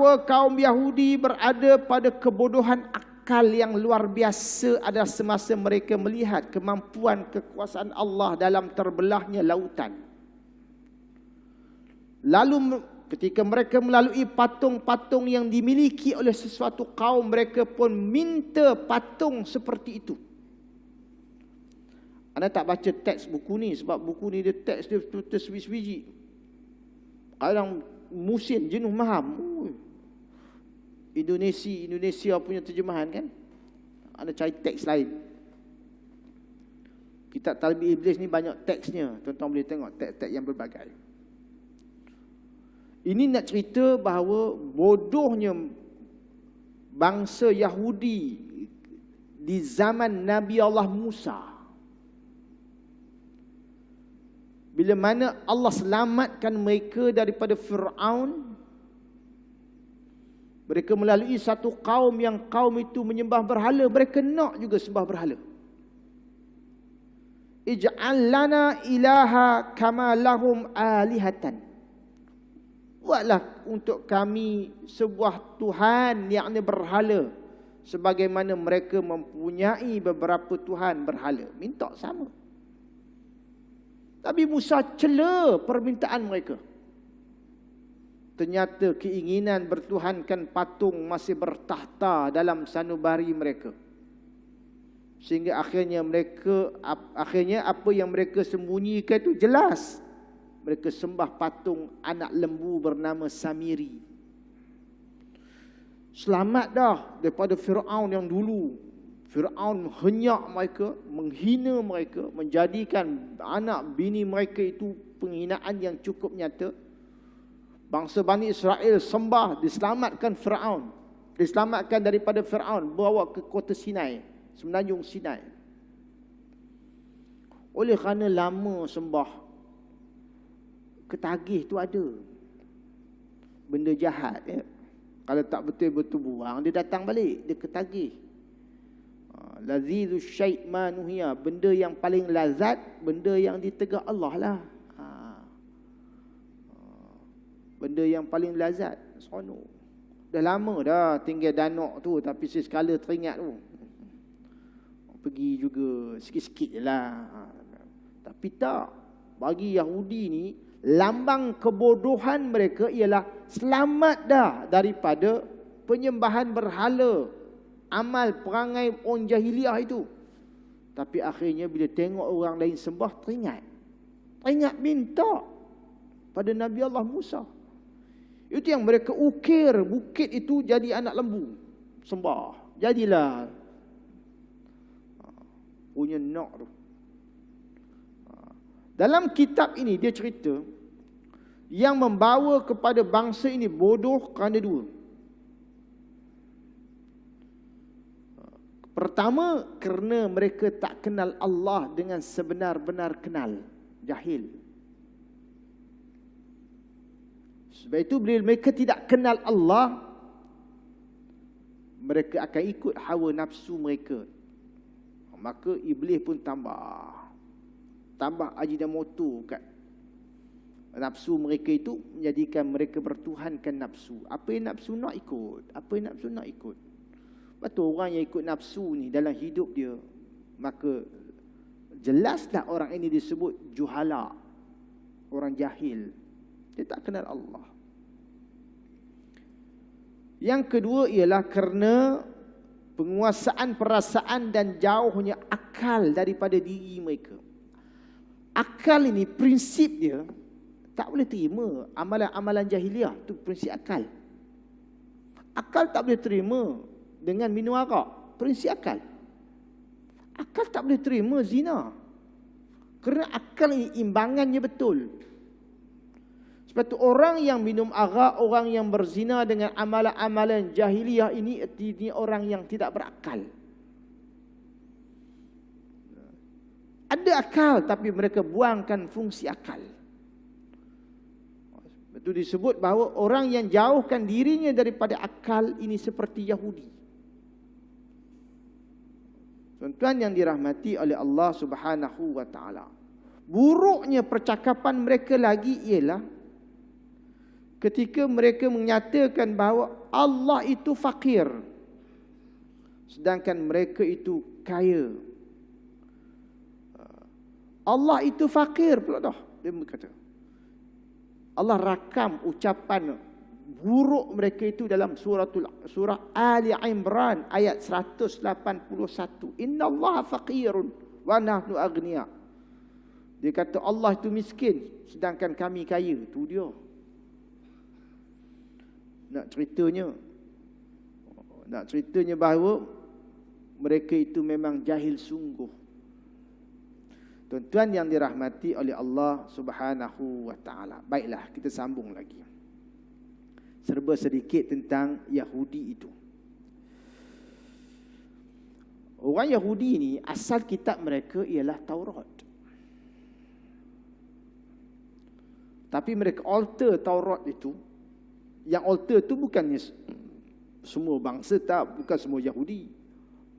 bahawa kaum Yahudi berada pada kebodohan akal yang luar biasa adalah semasa mereka melihat kemampuan kekuasaan Allah dalam terbelahnya lautan. Lalu ketika mereka melalui patung-patung yang dimiliki oleh sesuatu kaum, mereka pun minta patung seperti itu. Anda tak baca teks buku ni sebab buku ni dia teks dia tersebiji-sebiji. Kadang musim jenuh maham. Indonesia punya terjemahan kan. Anda cari teks lain. Kitab Talbis Iblis ni banyak teksnya. Tuan-tuan boleh tengok teks-teks yang berbagai. Ini nak cerita bahawa bodohnya bangsa Yahudi di zaman Nabi Allah Musa. Bila mana Allah selamatkan mereka daripada Fir'aun, mereka melalui satu kaum yang kaum itu menyembah berhala. Mereka nak juga sembah berhala. Ij'al lana ilaha kama lahum alihatan. Buatlah untuk kami sebuah Tuhan yang berhala sebagaimana mereka mempunyai beberapa Tuhan berhala. Minta sama. Nabi Musa cela permintaan mereka. Ternyata keinginan bertuhankan patung masih bertahta dalam sanubari mereka. Sehingga akhirnya apa yang mereka sembunyikan itu jelas. Mereka sembah patung anak lembu bernama Samiri. Selamat dah daripada Fir'aun yang dulu. Fir'aun henyak mereka, menghina mereka, menjadikan anak bini mereka itu penghinaan yang cukup nyata. Bangsa Bani Israel sembah, diselamatkan Fir'aun. Diselamatkan daripada Fir'aun, bawa ke kota Sinai, semenanjung Sinai. Oleh kerana lama sembah, ketagih tu ada. Benda jahat. Ya. Kalau tak betul-betul buang, dia datang balik, dia ketagih. Lazizu syait manuhia, benda yang paling lazat, benda yang ditegak Allah lah. Benda yang paling lazat, seronok. Dah lama dah tinggal Danok tu, tapi sekala teringat tu. Pergi juga sikit-sikit je lah. Tapi tak, bagi Yahudi ni, lambang kebodohan mereka ialah selamat dah daripada penyembahan berhala. Amal perangai orang jahiliah itu. Tapi akhirnya bila tengok orang lain sembah, teringat. Teringat minta pada Nabi Allah Musa. Itu yang mereka ukir bukit itu jadi anak lembu. Sembah. Jadilah. Punya nak tu. Dalam kitab ini dia cerita, yang membawa kepada bangsa ini bodoh kerana dua. Pertama, kerana mereka tak kenal Allah dengan sebenar-benar kenal. Jahil. Sebab itu bila mereka tidak kenal Allah, mereka akan ikut hawa nafsu mereka. Maka iblis pun tambah ajinomoto kat nafsu mereka itu, menjadikan mereka bertuhankan nafsu. Apa yang nafsu nak ikut, apa yang nafsu nak ikut. Betul, orang yang ikut nafsu ni dalam hidup dia, maka jelaslah orang ini disebut juhala, orang jahil. Dia tak kenal Allah. Yang kedua ialah kerana penguasaan perasaan dan jauhnya akal daripada diri mereka. Akal ini prinsip dia tak boleh terima amalan-amalan jahiliah. Itu prinsip akal. Akal tak boleh terima dengan minum arak. Prinsip akal. Akal tak boleh terima zina. Kerana akal ini imbangannya betul. Sebab itu orang yang minum arak, orang yang berzina dengan amalan-amalan jahiliah ini orang yang tidak berakal. Ada akal tapi mereka buangkan fungsi akal. Itu disebut bahawa orang yang jauhkan dirinya daripada akal ini seperti Yahudi. Tuan-tuan yang dirahmati oleh Allah Subhanahu wa taala. Buruknya percakapan mereka lagi ialah ketika mereka menyatakan bahawa Allah itu fakir, sedangkan mereka itu kaya. Allah itu fakir pula dah. Dia berkata, Allah rakam ucapan buruk mereka itu dalam surah Ali Imran ayat 181. Innallaha faqirun wa nahnu aghnia. Dia kata Allah itu miskin sedangkan kami kaya. Itu dia. Nak ceritanya bahawa mereka itu memang jahil sungguh. Tuan-tuan yang dirahmati oleh Allah Subhanahu wa taala. Baiklah, kita sambung lagi. Serba sedikit tentang Yahudi itu. Orang Yahudi ini asal kitab mereka ialah Taurat. Tapi mereka alter Taurat itu. Yang alter itu bukannya semua bangsa, tak, bukan semua Yahudi.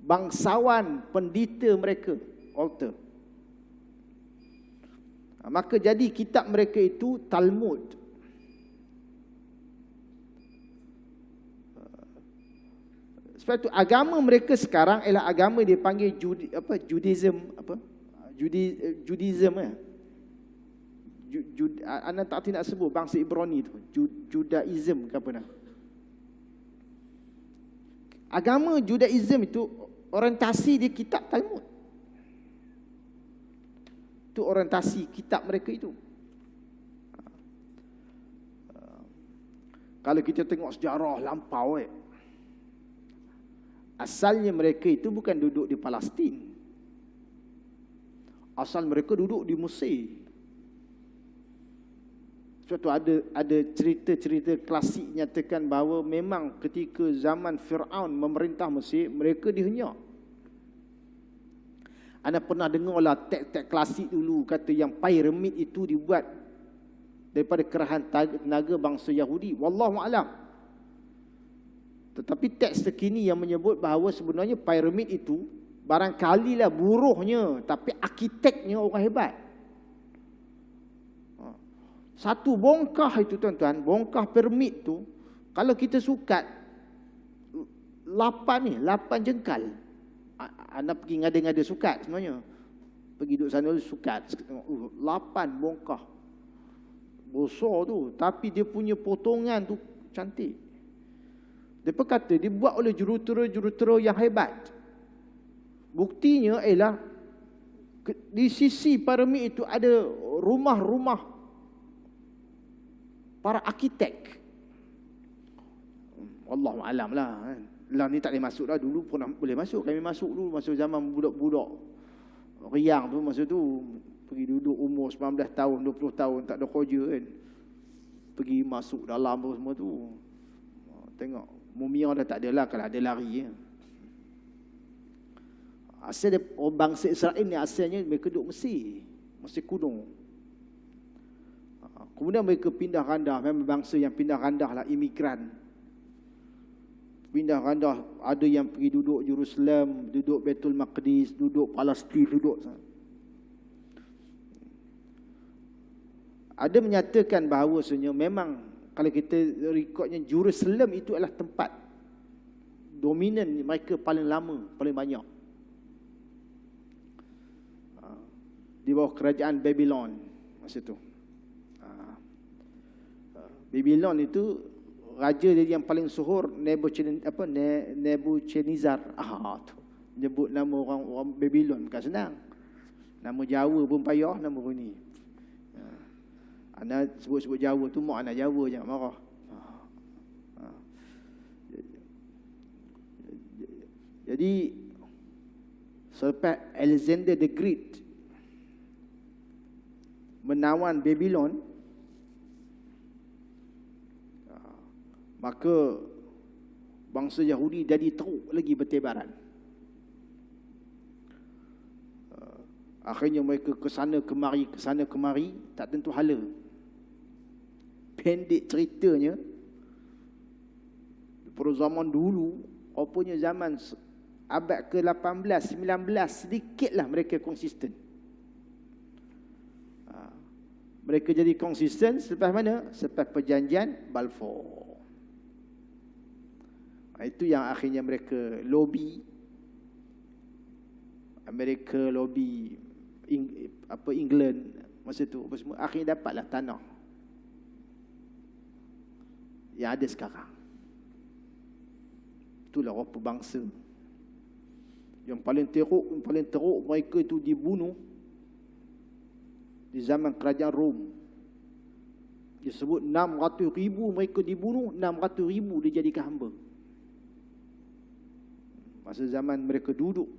Bangsawan pendeta mereka alter. Maka jadi kitab mereka itu Talmud. Sebab itu agama mereka sekarang ialah agama dia panggil Judaism, Judaism Anda tak nak sebut bangsa Ibrani tu, Judaism ke apa nak. Agama Judaism itu orientasi dia kitab Talmud. Itu orientasi kitab mereka itu. Kalau kita tengok sejarah lampau, asalnya mereka itu bukan duduk di Palestin. Asal mereka duduk di Mesir. Sebab tu ada cerita-cerita klasik nyatakan bahawa memang ketika zaman Fir'aun memerintah Mesir, mereka dihenyak. Anda pernah dengarlah teks-teks klasik dulu kata yang piramid itu dibuat daripada kerahan tenaga bangsa Yahudi. Wallahu a'lam. Tetapi teks terkini yang menyebut bahawa sebenarnya piramid itu barangkalilah buruhnya, tapi arkiteknya orang hebat. Satu bongkah itu tuan-tuan, bongkah piramid tu, kalau kita sukat 8 jengkal. Anda pergi ngada-ngada sukat sebenarnya. Pergi duduk sana sukat, tengok 8 bongkah. Besar tu, tapi dia punya potongan tu cantik. Dia kata dibuat oleh jurutera-jurutera yang hebat. Buktinya ialah di sisi piramid itu ada rumah-rumah para arkitek. Wallahu a'lam lah. Lah ni tak boleh masuk dah. Dulu pernah boleh masuk. Kami masuk dulu masa zaman budak-budak riang tu, masa tu pergi duduk umur 19 tahun, 20 tahun tak ada kerja kan. Pergi masuk dalam semua tu. Tengok mumia dah tak ada lah, kalau ada lari ya. Asal dia, bangsa Israel ni asalnya mereka duduk Mesir kuno. Kemudian mereka pindah randah, memang bangsa yang pindah randah lah, imigran. Pindah randah, ada yang pergi duduk Jerusalem, duduk Baitul Maqdis, duduk Palestin, duduk. Ada menyatakan bahawasanya memang kalau kita rekodnya Jerusalem itu adalah tempat dominan mereka paling lama, paling banyak. Di bawah kerajaan Babylon masa tu. Babylon itu raja dia yang paling suhur Nebuchadnezzar. Tu nyebut nama orang Babylon bukan senang. Nama Jawa pun payah, nama pun ni. Anda sebut-sebut Jawa tu mak anak Jawa jangan marah. Jadi selepas Alexander the Great menawan Babylon, maka bangsa Yahudi jadi teruk lagi bertebaran. Akhirnya mereka ke sana kemari, tak tentu hala. Pendek ceritanya, pada zaman dulu, apanya zaman abad ke-18, 19, sedikitlah mereka konsisten. Mereka jadi konsisten selepas mana? Selepas perjanjian Balfour. Itu yang akhirnya mereka lobby. Amerika lobby England masa tu apa semua, akhirnya dapatlah tanah yang ada sekarang. Itulah apa bangsa yang paling teruk mereka itu dibunuh di zaman kerajaan Rom. Dia sebut 600,000 mereka dibunuh, 600,000 dijadikan hamba. Masa zaman mereka duduk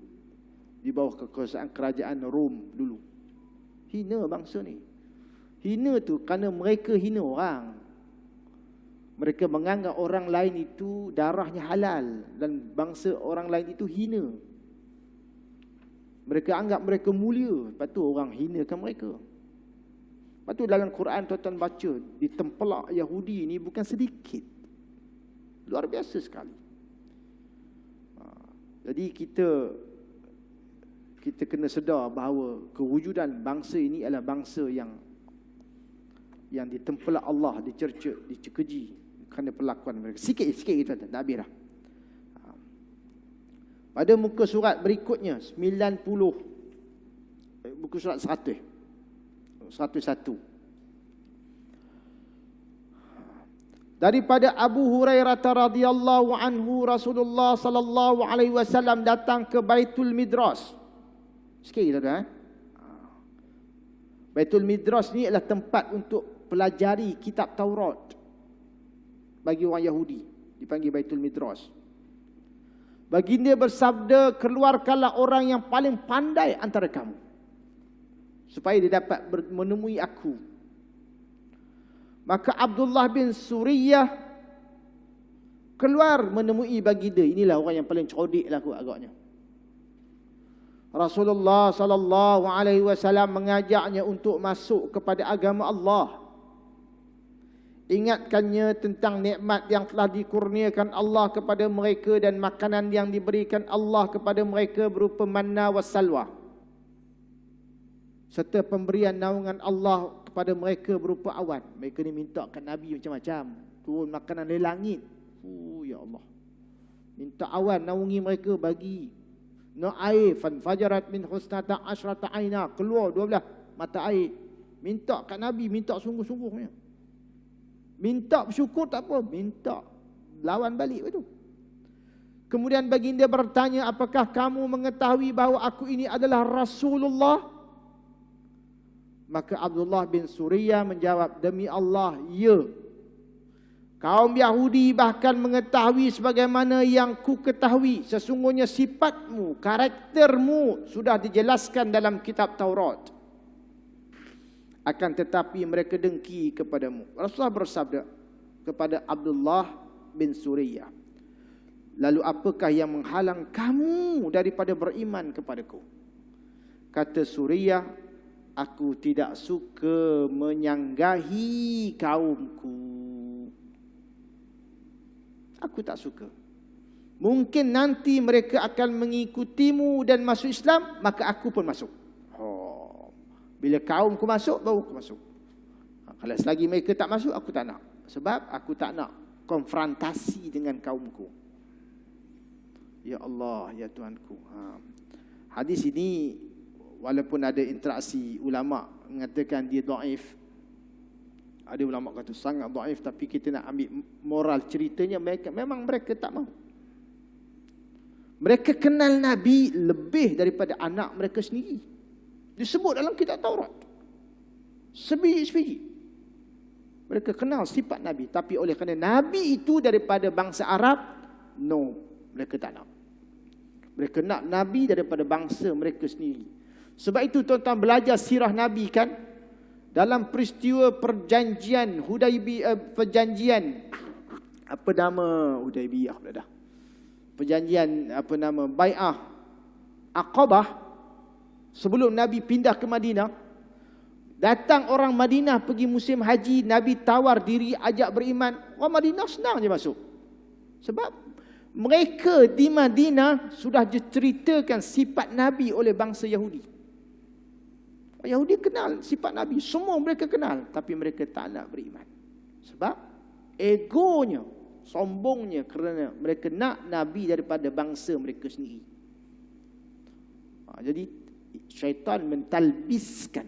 di bawah kekuasaan kerajaan Rom dulu. Hina bangsa ni. Hina tu kerana mereka hina orang. Mereka menganggap orang lain itu darahnya halal dan bangsa orang lain itu hina. Mereka anggap mereka mulia, lepas tu orang hinakan mereka. Lepas tu dalam Quran tuan-tuan baca, ditempelak Yahudi ni bukan sedikit. Luar biasa sekali. Jadi kita kena sedar bahawa kewujudan bangsa ini adalah bangsa yang ditempelak Allah, dicercek, dicekeji kerana perlakuan mereka. Sikit tuan-tuan, tak habis dah. Pada muka surat berikutnya 90, muka surat 101. Daripada Abu Hurairah radhiyallahu anhu, Rasulullah sallallahu alaihi wasallam datang ke Baitul Midras. Sikit tuan-tuan. Baitul Midras ni adalah tempat untuk pelajari kitab Taurat bagi orang Yahudi, dipanggil Baitul Midras. Baginda bersabda, keluarkanlah orang yang paling pandai antara kamu supaya dia dapat menemui aku. Maka Abdullah bin Suriyah keluar menemui baginda. Inilah orang yang paling cerdik lah agaknya. Rasulullah sallallahu alaihi wasallam mengajaknya untuk masuk kepada agama Allah. Ingatkannya tentang nikmat yang telah dikurniakan Allah kepada mereka dan makanan yang diberikan Allah kepada mereka berupa manna wa salwa, serta pemberian naungan Allah kepada mereka berupa awan. Mereka ni minta kat Nabi macam-macam, turun makanan dari langit. Ya Allah, minta awan naungi mereka, bagi air, fajarat min husnata asyrata aina, keluar 12 mata air. Minta kat Nabi, minta sungguh-sungguhnya. Minta bersyukur tak apa, minta lawan balik betul. Kemudian baginda bertanya, apakah kamu mengetahui bahawa aku ini adalah Rasulullah? Maka Abdullah bin Suriyah menjawab, demi Allah, ya. Kaum Yahudi bahkan mengetahui sebagaimana yang ku ketahui. Sesungguhnya sifatmu, karaktermu sudah dijelaskan dalam kitab Taurat. Akan tetapi mereka dengki kepadamu. Rasulullah bersabda kepada Abdullah bin Suriyah, lalu apakah yang menghalang kamu daripada beriman kepadaku? Kata Suriyah, aku tidak suka menyanggahi kaumku. Aku tak suka. Mungkin nanti mereka akan mengikutimu dan masuk Islam, maka aku pun masuk. Bila kaumku masuk, baru aku masuk. Kalau selagi mereka tak masuk, aku tak nak. Sebab aku tak nak konfrontasi dengan kaumku. Ya Allah, ya Tuhanku. Hadis ini, walaupun ada interaksi ulama mengatakan dia dhaif. Ada ulama kata sangat dhaif, tapi kita nak ambil moral ceritanya, memang mereka tak mahu. Mereka kenal Nabi lebih daripada anak mereka sendiri. Disebut dalam kitab Taurat. Sebiji-sebiji. Mereka kenal sifat Nabi. Tapi oleh kerana Nabi itu daripada bangsa Arab, no, mereka tak nak. Mereka nak Nabi daripada bangsa mereka sendiri. Sebab itu tuan-tuan belajar sirah Nabi kan, dalam peristiwa perjanjian perjanjian apa nama Hudaibiyah pula dah. Perjanjian apa nama Bai'ah Aqabah. Sebelum Nabi pindah ke Madinah, datang orang Madinah pergi musim haji, Nabi tawar diri ajak beriman. Orang Madinah senang je masuk. Sebab mereka di Madinah sudah diceritakan sifat Nabi oleh bangsa Yahudi. Yahudi kenal sifat Nabi. Semua mereka kenal. Tapi mereka tak nak beriman. Sebab egonya, sombongnya, kerana mereka nak Nabi daripada bangsa mereka sendiri. Jadi syaitan mentalbiskan,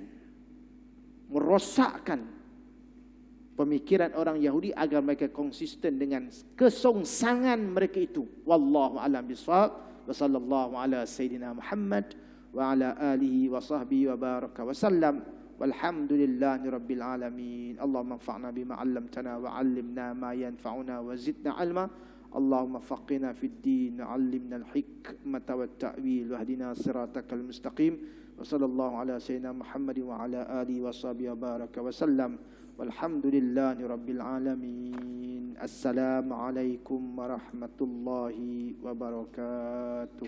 merosakkan pemikiran orang Yahudi agar mereka konsisten dengan kesongsangan mereka itu. Wallahu a'lam bishawab. Wa sallallahu ala sayyidina Muhammad wa ala alihi wa sahbihi wa baraka wa sallam. Walhamdulillahi rabbil alamin. Allahumma anfa'na bima 'allamtana wa 'allimna ma yanfa'una wa zidna 'ilma. Allahumma faqina fid din wa 'allimna al-hikmata wat ta'wil wahdina siratakal mustaqim. Wa sallallahu ala sayyidina Muhammad wa ala alihi wa sahbihi wa baraka wa sallam. Walhamdulillahi rabbil alamin. Assalamualaikum warahmatullahi wabarakatuh.